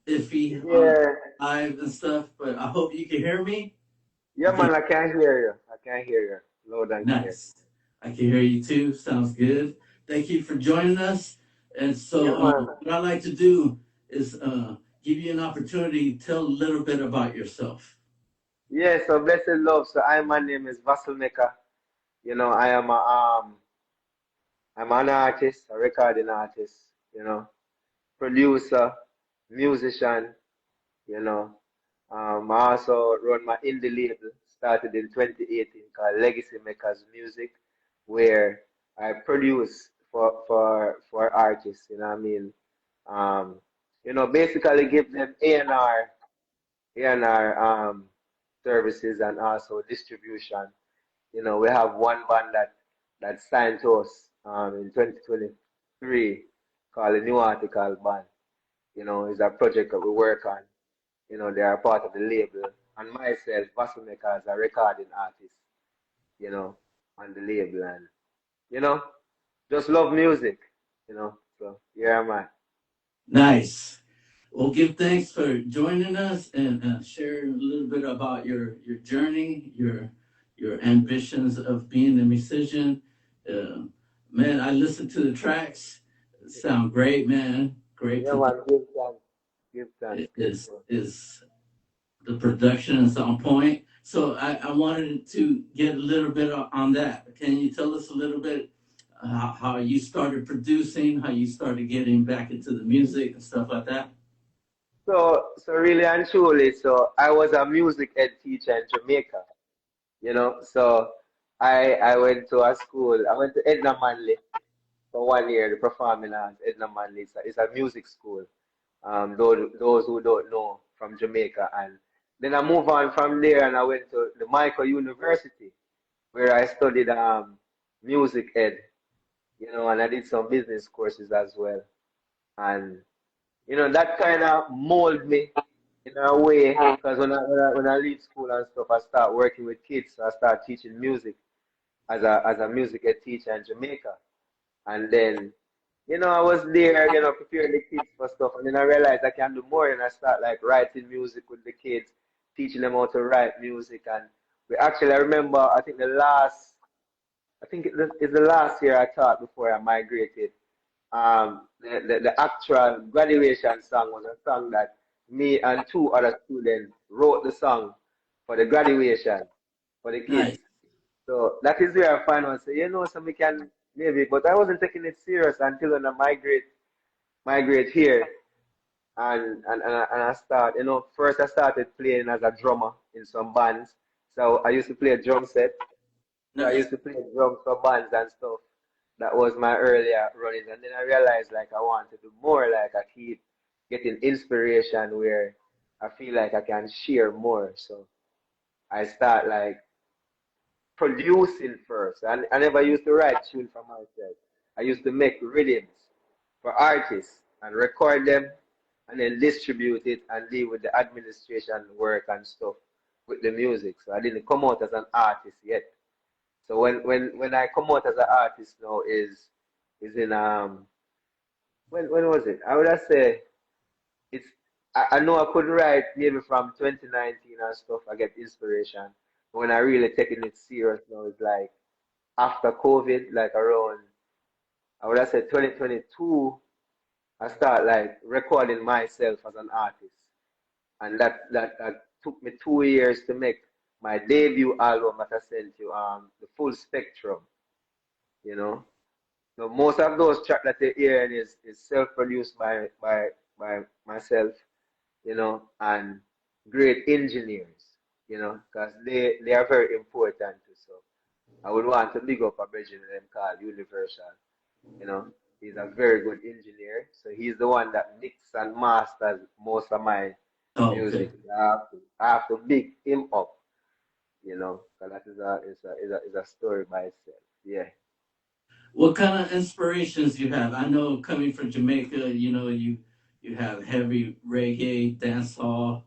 iffy on Yeah, live and stuff, but I hope you can hear me. yeah, You can. man. I can hear you. I can hear you loud and clear. Nice. I can hear you too. Sounds good. Thank you for joining us. And Yeah, so, man. what I like to do is give you an opportunity to tell a little bit about yourself. Yeah. So blessed love. So my name is Vassell Meka. I am I'm an artist, a recording artist. Producer, musician. You know, I also run my indie label. Started in 2018 called Legacy Makers Music, where I produce for artists. You know what I mean? Um, basically give them A&R services and also distribution. We have one band that signed to us in 2023 called the New Article Band. It's a project that we work on. They are part of the label. And myself, Vassell Meka, as a recording artist, you know, on the label. And, you know, just love music, So, yeah, man. Nice. Well, give thanks for joining us and share a little bit about your journey, your ambitions of being a musician. Uh, Man, I listened to the tracks. Sound great, man. Great Yeah, production. man. Give thanks. Give thanks. Give thanks. Is the production is on point. So I wanted to get a little bit on that. Can you tell us a little bit how you started producing, how you started getting back into the music and stuff like that? So really and truly, so I was a music ed teacher in Jamaica, So I went to a school. I went to Edna Manley for 1 year, the performing arts. Edna Manley is a music school. Those who don't know, from Jamaica, and then I moved on from there and I went to the Meka University where I studied music ed, and I did some business courses as well. And that kind of molded me in a way, because when I leave school and stuff, I start working with kids. So I start teaching music as a music ed teacher in Jamaica. And then, I was there, preparing the kids for stuff. And then I realized I can do more. And I start like writing music with the kids, teaching them how to write music. And I remember, I think it's the last year I taught before I migrated. The actual graduation song was a song that me and two other students wrote the song for the graduation for the kids. Nice. So that is where I find out, say, so we can maybe, but I wasn't taking it serious until when I migrate here, and I start, first I started playing as a drummer in some bands. So I used to play a drum set. So I Nice. used to play drums for bands and stuff. That was my earlier runnings, and then I realized like I want to do more. Like I keep getting inspiration where I feel like I can share more. So I start like producing first. And I never used to write tune for myself. I used to make rhythms for artists and record them and then distribute it and deal with the administration work and stuff with the music. So I didn't come out as an artist yet. So when I come out as an artist now is in when was it? I would have say it's I know I could write maybe from 2019 and stuff. I get inspiration. But when I really taking it serious now, it's like after COVID, like around, I would have said 2022, I start like recording myself as an artist. And that took me 2 years to make my debut album that I sent you, the full spectrum, you know. So most of those tracks that you're hearing is self-produced by myself, and great engineers, because they are very important too. So I would want to big up a bridge them called Universal. You know, he's a very good engineer. So he's the one that mixes and masters most of my Oh, okay. music. I have to big him up, because that is a story by itself. Yeah. What kind of inspirations you have? I know coming from Jamaica, you have heavy reggae, dancehall,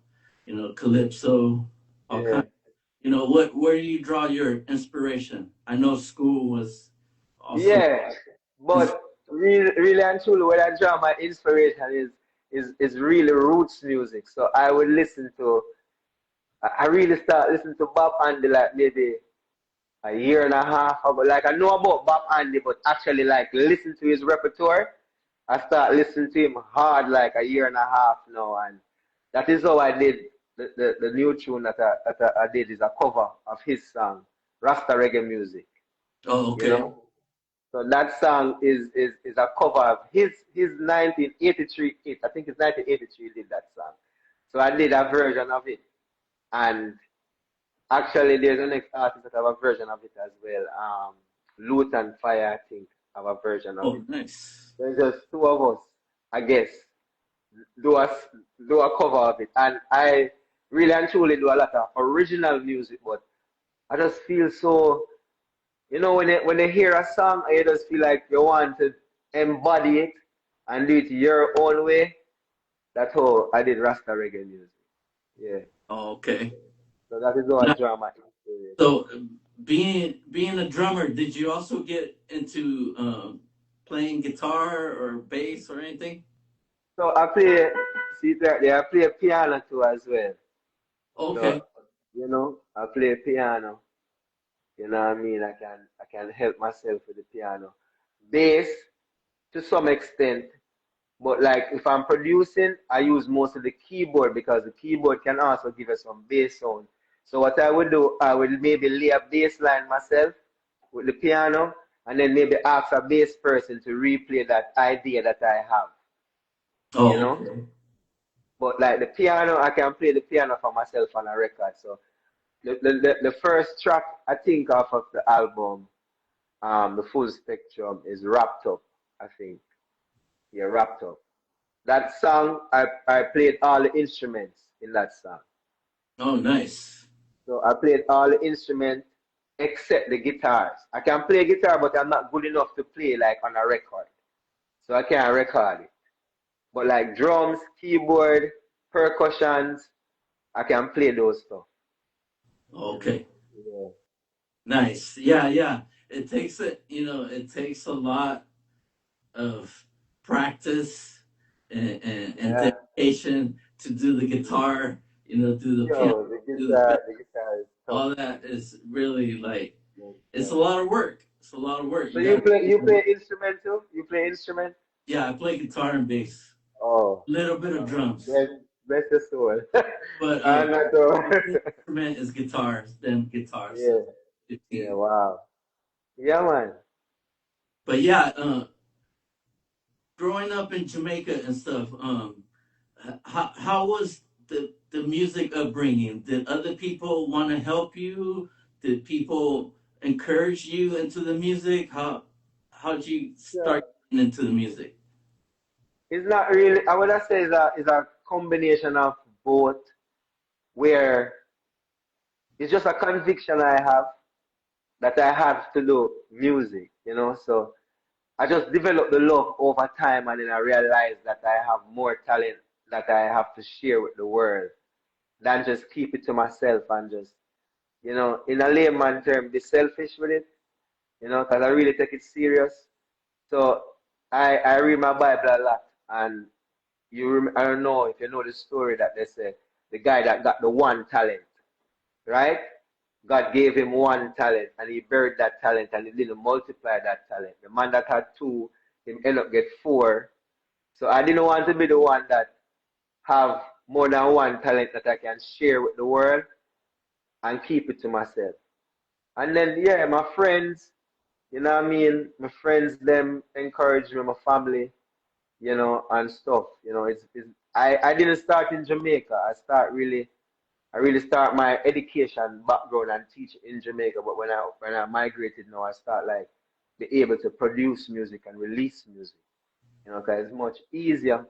calypso, all Yeah. kinds. What where do you draw your inspiration? I know school was also Yeah. But really, really and truly, where I draw my inspiration is really roots music. So I would listen to I really start listening to Bob Andy like maybe a year and a half ago. Like I know about Bob Andy, but actually like listen to his repertoire. I start listening to him hard like a year and a half now, and that is how I did the new tune that I did is a cover of his song, Rasta Reggae Music. Oh, You okay. know, so that song is a cover of his 1983 hit. I think it's 1983 he did that song. So I did a version of it, and actually, there's an next artist that have a version of it as well. Loot and Fire, I think, have a version of Oh, it. nice. There's just two of us, I guess, do a do a cover of it, and I really and truly do a lot of original music. But I just feel so, when you hear a song, you just feel like you want to embody it and do it your own way. That's how I did Rasta reggae music. Yeah. Oh, okay. So that is how I Now, draw my inspiration. so being a drummer, did you also get into playing guitar or bass or anything? So I play, see that there, I play piano too as well. So, Okay. I play piano. You know what I mean? I can help myself with the piano. Bass to some extent, but like if I'm producing, I use most of the keyboard because the keyboard can also give us some bass sound. So what I would do, I would maybe lay a bass line myself with the piano, and then maybe ask a bass person to replay that idea that I have. You Oh, know? okay. But like the piano, I can play the piano for myself on a record. So the first track I think off of the album, the full spectrum is Wrapped Up, I think. Yeah, Wrapped Up. That song, I played all the instruments in that song. Oh, nice. So I played all the instruments except the guitars. I can play guitar, but I'm not good enough to play like on a record. So I can't record it. But like drums, keyboard, percussions, I can play those stuff. You know. Okay. Yeah. Nice. Yeah, yeah. It takes a lot of practice and Yeah. dedication to do the guitar, do the piano, Yo, do the bass. the guitar is tough. All that is really like Yeah. it's a Yeah. lot of work. It's a lot of work. So You got you play instrument too? You play instrument? yeah, I play guitar and bass. Oh, A little bit of drums. bless your soul. But I'm not so. my main instrument is guitars, then guitar, so Yeah, yeah, 15. wow. Yeah, man. But yeah, growing up in Jamaica and stuff, how was the music upbringing? Did other people want to help you? Did people encourage you into the music? How'd you Yeah. start getting into the music? It's not really, I would say it's a combination of both, where it's just a conviction I have that I have to do music. So I just developed the love over time, and then I realized that I have more talent that I have to share with the world than just keep it to myself and just, in a layman term, be selfish with it, because I really take it serious. So I read my Bible a lot, and I don't know if you know the story that they say the guy that got the one talent, right? God gave him one talent, and he buried that talent, and he didn't multiply that talent. The man that had two, him end up get four. So I didn't want to be the one that have more than one talent that I can share with the world and keep it to myself. And then yeah, my friends, what I mean, my friends them encourage me, my family, and stuff. I didn't start in Jamaica. I really start my education background and teach in Jamaica. But when I migrated now, I start like be able to produce music and release music. Because it's much easier,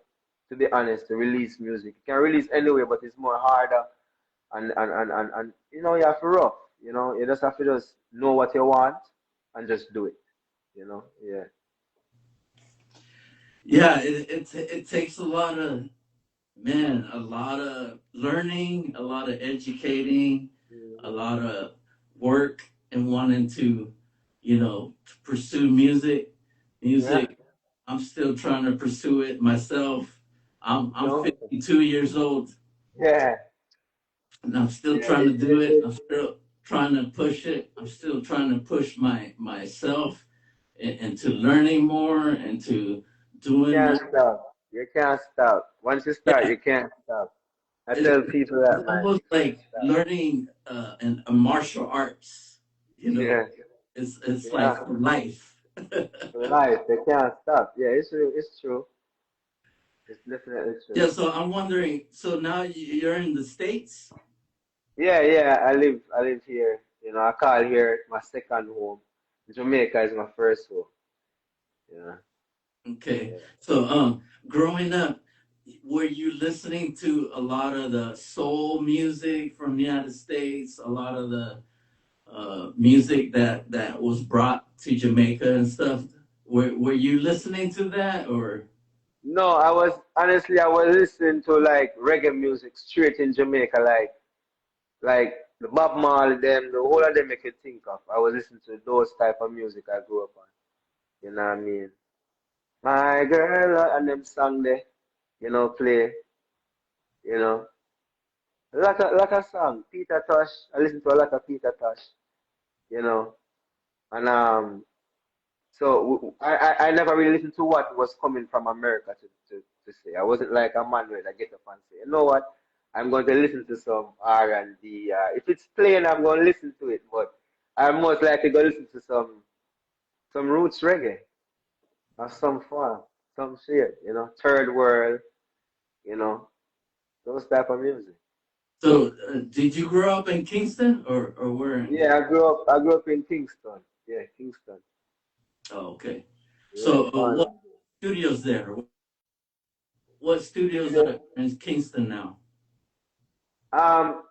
to be honest, to release music. You can release anywhere, but it's more harder, and you have to rough. You just have to just know what you want and just do it. Yeah. Yeah, it takes a lot of learning, a lot of educating, a Hmm. lot of work, and wanting to pursue music. Yeah. Music, I'm still trying to pursue it myself. I'm No? 52 years old, Yeah. and I'm still Yeah. trying to do it. I'm still trying to push it. I'm still trying to push myself into learning more and to You doing can't more. stop. You can't stop. Once you start, Yeah, you can't stop. I it's, tell people that, it's man, almost you can't like stop. learning a martial arts. You know, Yeah. it's like Yeah. for life. For life, they can't stop. Yeah, it's true. It's true. It's definitely true. Yeah, so I'm wondering. So now you're in the States. Yeah, yeah. I live here. You know, I call here my second home. Jamaica is my first home. Yeah. Okay. Yeah. So growing up, were you listening to a lot of the soul music from the United States, a lot of the music that was brought to Jamaica and stuff? Were you listening to that or No, I was listening to like reggae music straight in Jamaica, like the Bob Marley, them, the whole of them I could think of. I was listening to those type of music I grew up on. You know what I mean? My girl and them song there, play, you know. A lot of song. Peter Tosh. I listen to a lot of Peter Tosh, you know. And I never really listened to what was coming from America to say. I wasn't like a man where I get up and say, you know what? I'm going to listen to some R&B. If it's playing, I'm going to listen to it. But I'm most likely going to listen to some roots reggae or some fun, some shit, third world, you know, those type of music. so? Did you grow up in Kingston or where? Yeah, I grew up in Kingston. Yeah, Kingston. Oh, okay. Yeah, So born. what studios there? What studios are in Kingston now? Um,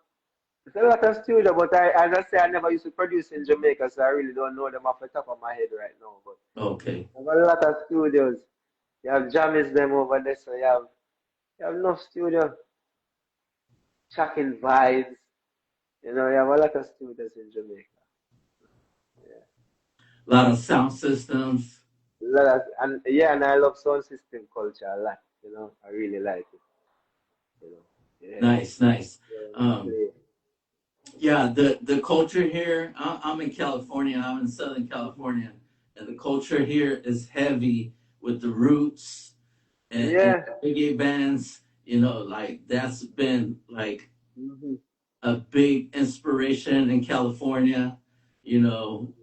There's a lot of studio, but as I say, I never used to produce in Jamaica, so I really don't know them off the top of my head right now. But Okay. I've got a lot of studios. You have Jammies them over there, so you have enough studio. Checking vibes. You have a lot of studios in Jamaica. Yeah. A lot of sound systems. And I love sound system culture a lot. I really like it. Yeah. Nice, nice. Um, Yeah. yeah, the culture here. I'm in California. I'm in Southern California, and the culture here is heavy with the roots and Yeah. reggae bands. Like that's been like Hmm. a big inspiration in California. You know,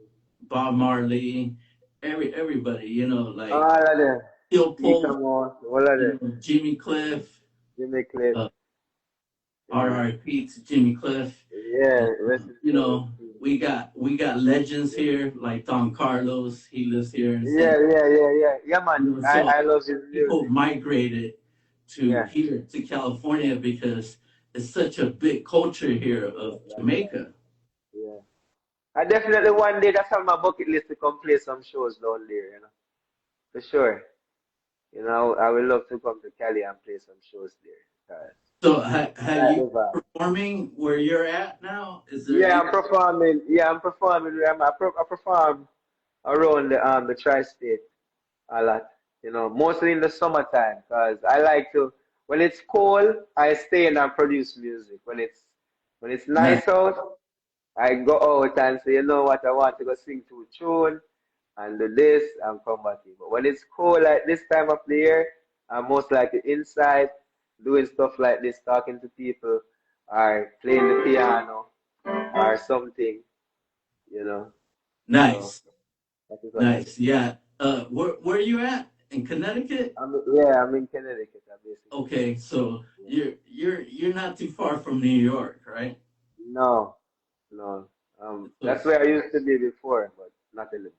Bob Marley, everybody. All Like of them. Steel Peter Pulse. Moore, all of them. Jimmy Cliff. Jimmy Cliff. Uh, Yeah. R.I.P. to Jimmy Cliff. Yeah, And, rest in you peace. know, we got legends here like Don Carlos. He lives here in San. Yeah, yeah, yeah, yeah. Yeah, man. I, So I love his people music. migrated to Yeah, here to California because it's such a big culture here of Jamaica. yeah. I definitely one day that's on my bucket list to come play some shows down there. For sure. I would love to come to Cali and play some shows there. So I have like you the vibe. performing where you're at now? Is there Yeah, any? I'm performing. Yeah, I'm performing. I perform around the tri-state a lot. Mostly in the summertime, because I like to. When it's cold, I stay in and produce music. When it's Nice. nice out, I go out and say, you know what, I want to go sing to a tune and do this and come back in. But when it's cold like this time of the year, I'm most likely inside doing stuff like this, talking to people or playing the piano or something, you know. So Nice. that is what I do. Nice. Yeah. Where are you at? In Connecticut? I'm in Connecticut, basically. Okay, so Yeah. you're not too far from New York, right? No, no. So That's where I used to be before, but not anymore.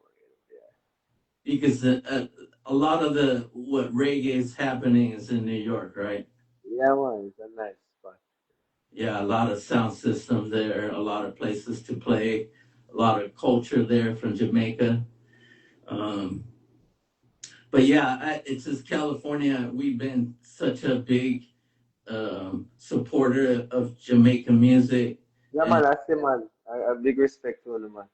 because a lot of the what reggae is happening is in New York, right? Yeah, man, it's a nice spot. Yeah, a lot of sound systems there, a lot of places to play, a lot of culture there from Jamaica. Um, but yeah, it's just California. We've been such a big supporter of Jamaican music, Yeah, and man, I say, man, I have big respect to him, man.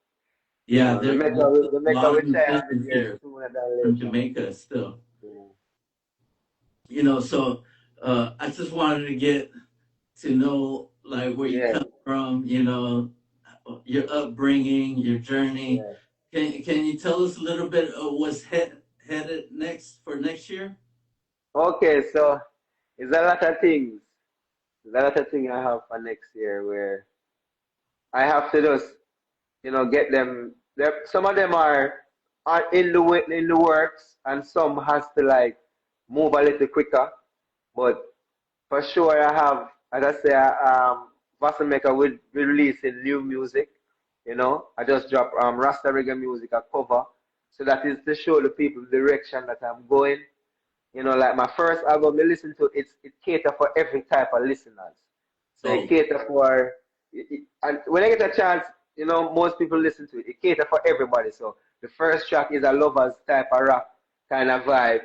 yeah, The Mecca, there's the a Mecca lot of will try and be musicians here here sooner than from later. Jamaica still. Yeah. So I just wanted to get to know like where you Yeah, come from, your upbringing, your journey. yeah. Can you tell us a little bit of what's headed next for next year? Okay, so it's a lot of things. There's a lot of things I have for next year where I have to just, get them. Some of them are in the works, and some has to like move a little quicker. But for sure, I have, as I say, Vassell Meka will be releasing new music. I just dropped Rasta Reggae music a cover, so that is to show the people the direction that I'm going. Like my first album, I listen to it cater for every type of listeners. So it Oh, cater for, and when I get a chance, most people listen to it. It cater for everybody. So the first track is a lovers type of rap kind of vibe,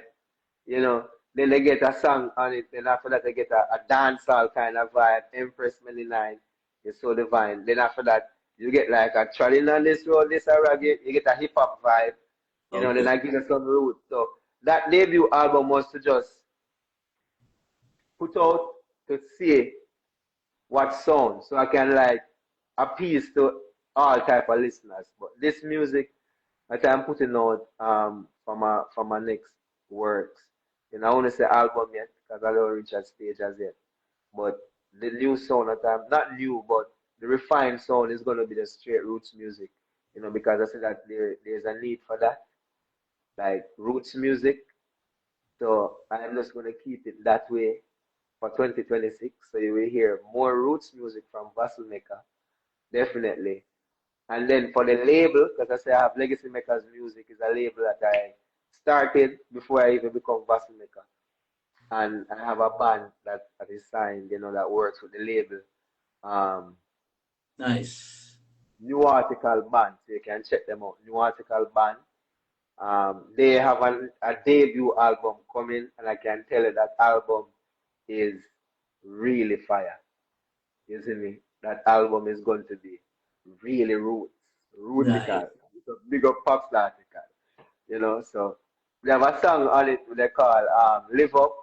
you know. Then they get a song on it. Then after that, they get a dancehall kind of vibe. Empress 29 is so divine. Then after that, you get like a trotting on this road, this a reggae. You get a hip hop vibe, Then okay. I give you some roots. So that debut album was to just put out to see what sound, so I can like appease to all type of listeners. But this music that I'm putting out for my next works. I want to say album yet because I don't reach that stage as yet. But the new sound that I'm not new, but the refined sound is gonna be the straight roots music. Because I see that there's a need for that, like roots music. So I'm just gonna keep it that way for 2026. So you will hear more roots music from Vassell Meka, definitely. And then for the label, because I say I have Legacy Makers Music is a label that I started before I even become Vassell Meka. And I have a band that is signed, that works with the label. Um, Nice. New Article Band, so you can check them out. New Article Band. They have a debut album coming, and I can tell you that album is really fire. You see me? That album is going to be really Nice. rootical. It's a big up pop article, So we have a song on it they call Live Up.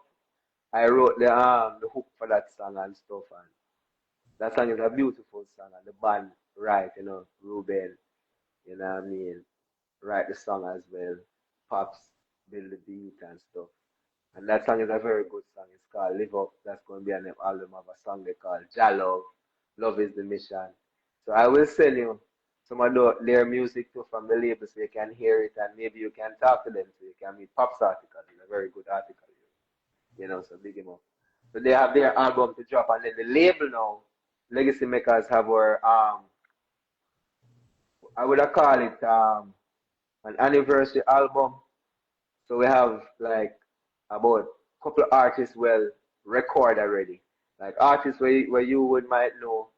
I wrote the hook for that song and stuff, and that song is a beautiful song, and the band write, Ruben, what I mean, write the song as well. Pops build the beat and stuff. And that song is a very good song. It's called Live Up. That's going to be an album of a song they call Jah Love. Love is the mission. So I will send you some of their music too from the label so you can hear it and maybe you can talk to them so you can meet Pop's article. It's a very good article, so big him up. So they have their album to drop and then the label now, Legacy Makers have our I would call it an anniversary album. So we have like about a couple of artists well record already. Like artists where you would might know,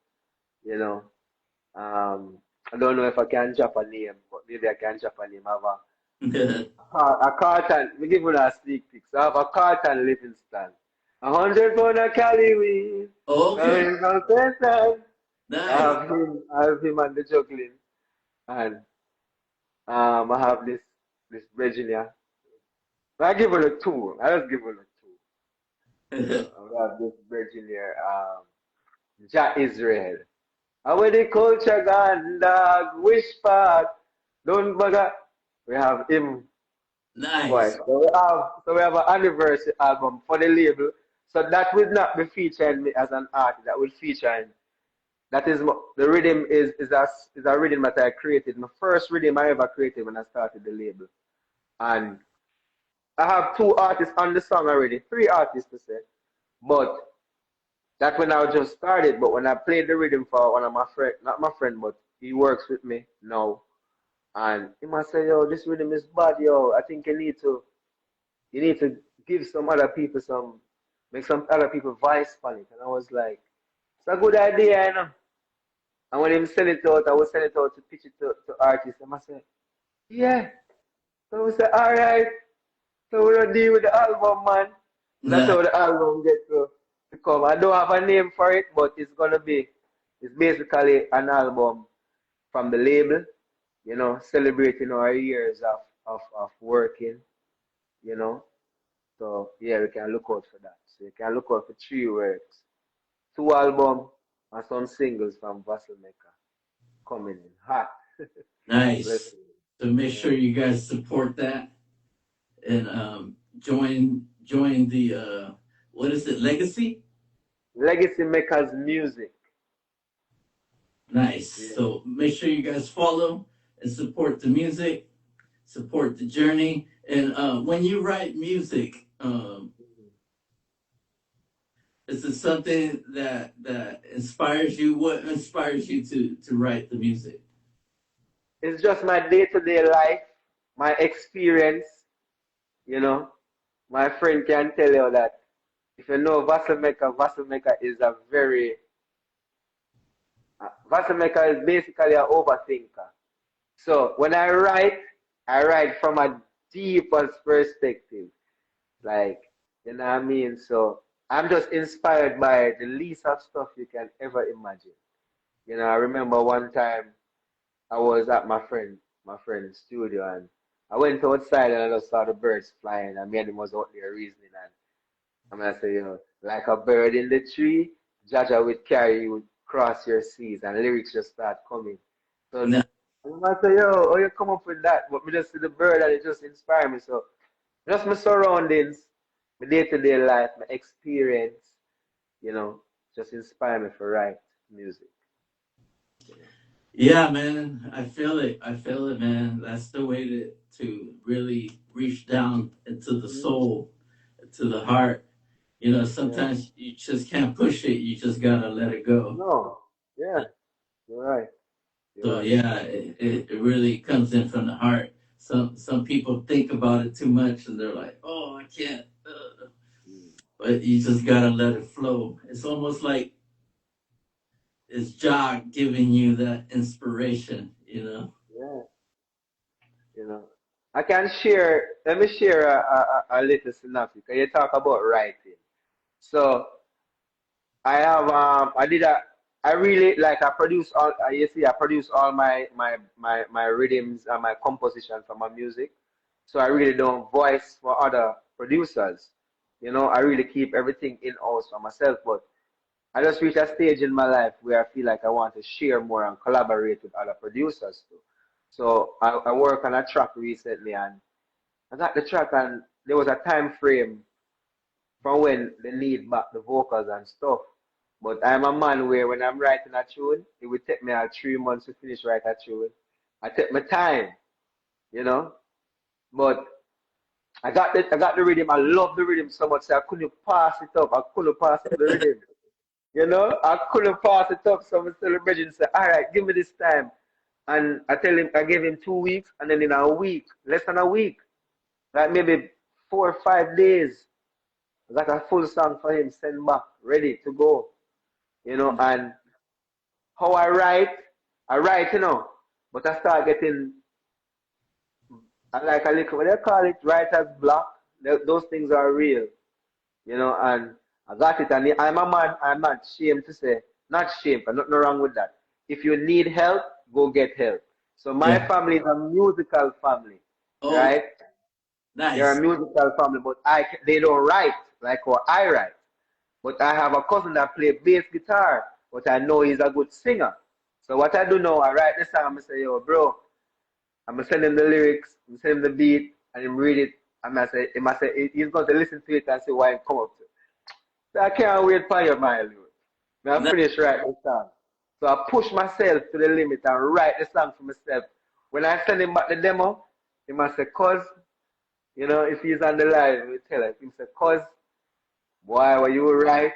you know. I don't know if I can drop a name, but maybe I can drop a name. I have a carton. We give you a sneak peek. So I have a carton Livingston. 100 pound of Cali weed. Okay. Coming from Satan. Nice. I have him on the juggling. And I have this Virginia. I give it a two. I just give it a two. I have this Virginia, Ja Israel. And when the culture gone, dog, wish part, don't bugger. We have him, boy. Nice. So we have an anniversary album for the label. So that would not be featuring me as an artist. That would feature him. That is the rhythm is a rhythm that I created. My first rhythm I ever created when I started the label. And I have two artists on the song already, three artists to say. But that when I just started, but when I played the rhythm for one of my friend, not my friend, but he works with me now, and he must say, "Yo, this rhythm is bad, yo. I think you need to give some other people make some other people voice on it." And I was like, "It's a good idea, you know." And when him send it out, I will send it out to pitch it to artists. I must say, "Yeah." So we say, "All right." So we're gonna deal with the album, man. That's Nice. how the album gets to come. I don't have a name for it, but it's basically an album from the label, celebrating our years of working, you know. So yeah, we can look out for that. So you can look out for 3 works, 2 albums and some singles from Vassell Meka coming in hot. Bless Nice. you. So make Yeah. sure you guys support that and join the what is it, Legacy? Legacy Makers Music. Nice. Yeah. So make sure you guys follow and support the music, support the journey. And when you write music, is it something that inspires you? What inspires you to write the music? It's just my day-to-day life, my experience, you know. My friend can tell you that if you know Vassell Meka is a very Vassell Meka is basically an overthinker. So when I write from a deepest perspective. Like, you know what I mean? So I'm just inspired by the least of stuff you can ever imagine. You know, I remember one time I was at my friend's studio, and I went outside and I just saw the birds flying, and me and him was out there reasoning, and I'm gonna say, you know, like a bird in the tree, Jaja would carry you across your seas, and lyrics just start coming. So No. I'm gonna say, yo, how you come up with that? But me just see the bird and it just inspired me. So just my surroundings, my day-to-day life, my experience, you know, just inspire me for write music. You know. Yeah, man, I feel it. I feel it, man. That's the way to really reach down into the Mhm. soul, to the heart. You know, Yeah. sometimes you just can't push it. You just gotta let it go. No. Yeah. You're right. You're So right. yeah, it really comes in from the heart. Some people think about it too much and they're like, oh, I can't. Mm. But you just gotta let it flow. It's almost like it's Jah giving you that inspiration. You know. Yeah. You know. I can share. Let me share a little synopsis. Can you talk about writing? So I did a I really like I produce all you see I produce all my rhythms and my composition for my music. So I really don't voice for other producers. You know, I really keep everything in house for myself. But I just reached a stage in my life where I feel like I want to share more and collaborate with other producers too. So I work on a track recently, and I got the track, and there was a time frame from when they need back the vocals and stuff. But I'm a man where when I'm writing a tune, it would take me 3 months to finish write a tune. I take my time, you know. But I got the rhythm. I love the rhythm so much, so I couldn't pass it up. I couldn't pass up the rhythm. You know, I couldn't pass it up. So I'm celebrating. Say, all right, give me this time. And I gave him 2 weeks, and then in a week, less than a week, like maybe 4 or 5 days, I got a full song for him, sent back, ready to go. You know, and how I write, you know, but I start getting, I like a little, what they call it, writer's block. Those things are real, you know, and I got it. And I'm a man, I'm not ashamed to say, not ashamed, but nothing wrong with that. If you need help, go get help. So my Yeah. family is a musical family, Oh, right? They're a nice. musical family, but they don't write like what I write. But I have a cousin that plays bass guitar, but I know he's a good singer. So what I do now, I write the song, I say, yo, bro, I'm gonna send him the lyrics, I'm send him the beat, and him read it. And I say, he's going to listen to it and see why it come up to. So I can't wait for your mind, dude. Now I Ni- finish writing the song. So I push myself to the limit and write the song for myself. When I send him back the demo, he must say, cuz, you know, if he's on the line, we tell him, he say, cuz, boy, what you write,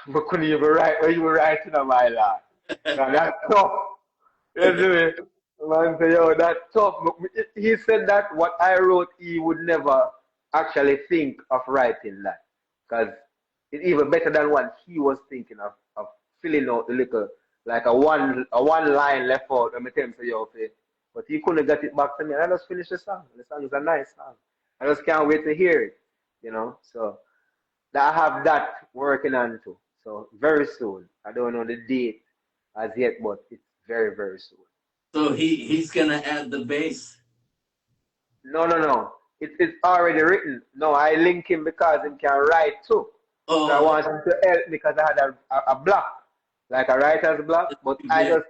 we couldn't even write what you were writing on my life. Now that's tough. You know it. Man say, yo, that's tough. He said that what I wrote, he would never actually think of writing that. Because it's even better than what he was thinking of filling out the little, like a one line left out. And I tell him, say, yo, okay. But he couldn't get it back to me. And I just finished the song. The song is a nice song. I just can't wait to hear it, you know. So that I have that working on too. So very soon. I don't know the date as yet, but it's very, very soon. So he's gonna add the bass. No, no, no. It's already written. No, I link him because he can write too. So I Oh, wanted him to help because I had a block, like a writer's block, but yeah.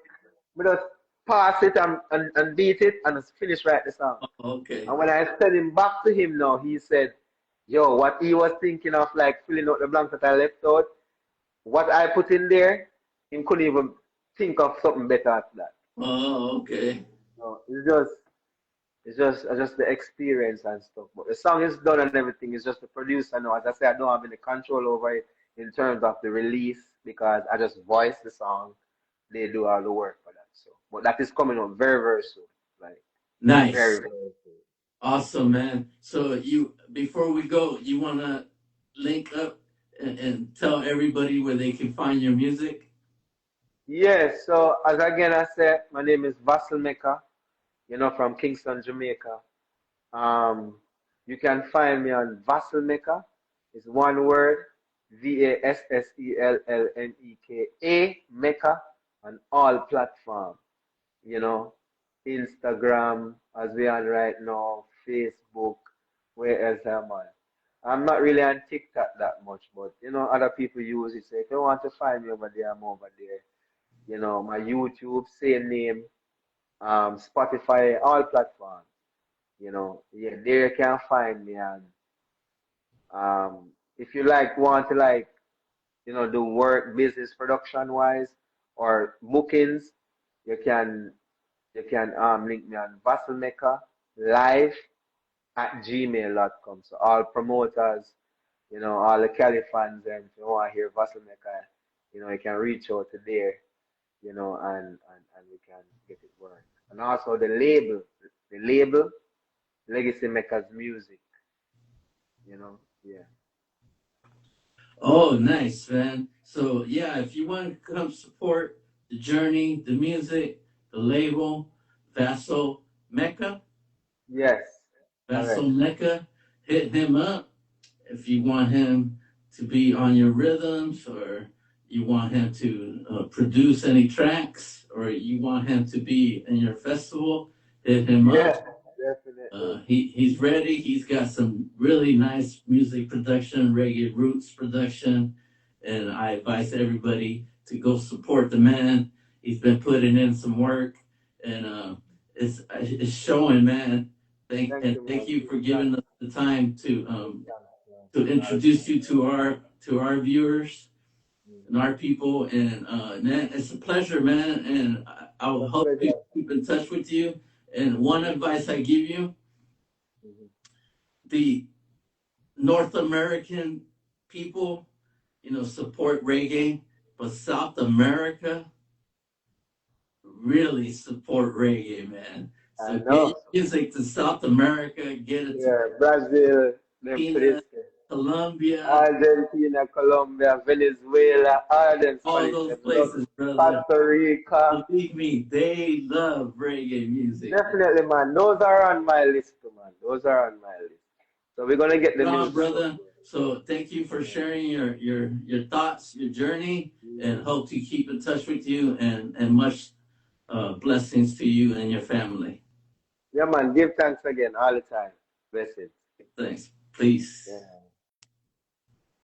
we just pass it and beat it and just finish write the song. Okay. And when I sent him back to him now, he said, yo, what he was thinking of, like filling out the blanks that I left out, what I put in there, he couldn't even think of something better after that. Oh, okay. No, it's just the experience and stuff. But the song is done and everything. It's just the producer now. As I say, I don't have any control over it in terms of the release because I just voice the song. They do all the work for that. So, but that is coming up very, very soon. Like very, Nice. very soon. Awesome, man. So before we go, you want to link up and tell everybody where they can find your music? Yes. So as again I said, my name is Vassell Meka. From Kingston, Jamaica. Um, you can find me on Vassell Meka. It's one word, Vassellneka, Meka, on all platforms. You know, Instagram, as we are right now, Facebook, where else am I? I'm not really on TikTok that much, but other people use it. So if you want to find me over there, I'm over there. My YouTube, same name, Spotify, all platforms. Yeah, there you can find me. And if you want to do work business production wise or bookings, you can link me on Vasselmaker live at gmail.com. So all promoters, all the Cali fans, and if you want to hear Vasselmaker, you can reach out to there, and we can get it working. And also the label, Legacy Makers Music, yeah. Oh, nice, man. So, yeah, if you want to come support the journey, the music, the label, Vassell Meka, Yes, Vassell correct. Meka, hit him up if you want him to be on your rhythms or you want him to produce any tracks or you want him to be in your festival, hit him up. Yeah, definitely. He's ready. He's got some really nice music production, reggae roots production, and I advise everybody to go support the man. He's been putting in some work, and it's showing, man. Thank you, Thank man. you for Thanks, giving us the time man. to introduce you to our viewers and Mhm. our people. And man, it's a pleasure, man. And I will My hope to pleasure. keep in touch with you. And one advice I give you: Mhm. the North American people, support reggae, but South America really support reggae, man. I So get know. your music to South America, get it to Yeah, Brazil, them Argentina, places. Colombia, Argentina, Colombia, Venezuela, all them all Spanish, those them love places, brother. Costa Rica. Believe me, they love reggae music. Definitely, man. Those are on my list, man. Those are on my list. So we're gonna get the On, music out brother. So thank you for there. sharing your thoughts, your journey, and Mhm. hope to keep in touch with you and much blessings to you and your family. Yeah, man. Give thanks again all the time. Blessings. Thanks. Please. Yeah.